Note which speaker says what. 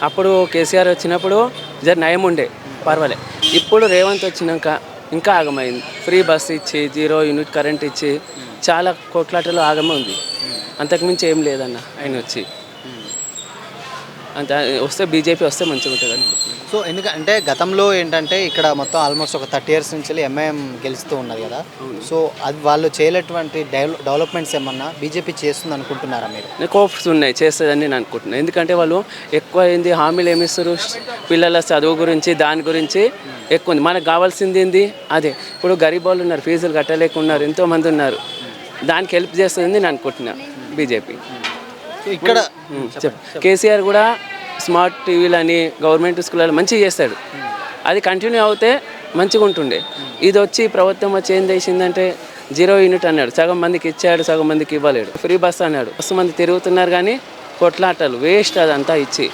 Speaker 1: అప్పుడు కేసీఆర్ వచ్చినప్పుడు జర నయం ఉండే, పర్వాలే. ఇప్పుడు రేవంత్ వచ్చినాక ఇంకా ఆగమైంది. ఫ్రీ బస్ ఇచ్చి 0 యూనిట్ కరెంట్ ఇచ్చి చాలా కోట్లాటలో ఆగమే ఉంది. అంతకుమించి ఏం లేదన్న ఆయన వచ్చి. అంత వస్తే బీజేపీ వస్తే మంచిగా ఉంటుంది అనుకుంటున్నాను.
Speaker 2: సో ఎందుకంటే గతంలో ఏంటంటే ఇక్కడ మొత్తం ఆల్మోస్ట్ ఒక 30 years నుంచి ఎంఐఎం గెలుస్తూ ఉన్నది కదా. సో అది వాళ్ళు చేయలేటువంటి డెవలప్మెంట్స్ ఏమన్నా బీజేపీ చేస్తుంది అనుకుంటున్నారా మీరు?
Speaker 1: నాకు హోప్స్ ఉన్నాయి, చేస్తుందని నేను అనుకుంటున్నాను. ఎందుకంటే వాళ్ళు ఎక్కువ ఏంది హామీలు ఏమిస్తారు, పిల్లల చదువు గురించి దాని గురించి ఎక్కువ ఉంది. మనకు కావాల్సింది ఏంది అదే. ఇప్పుడు గరీబ్ వాళ్ళు ఉన్నారు, ఫీజులు కట్టలేకున్నారు, ఎంతోమంది ఉన్నారు. దానికి హెల్ప్ చేస్తుంది నేను అనుకుంటున్నా బీజేపీ.
Speaker 2: ఇక్కడ
Speaker 1: కేసీఆర్ కూడా స్మార్ట్ టీవీలు అని గవర్నమెంట్ స్కూళ్ళలో మంచిగా చేస్తాడు. అది కంటిన్యూ అవుతే మంచిగా ఉంటుండే. ఇది వచ్చి ప్రభుత్వం వచ్చి ఏం చేసిందంటే 0 యూనిట్ అన్నాడు, సగం మందికి ఇచ్చాడు, సగం మందికి ఇవ్వలేడు. ఫ్రీ బస్ అన్నాడు, మస్తు మంది తిరుగుతున్నారు కానీ కొట్లాటలు వేస్ట్ అదంతా ఇచ్చి.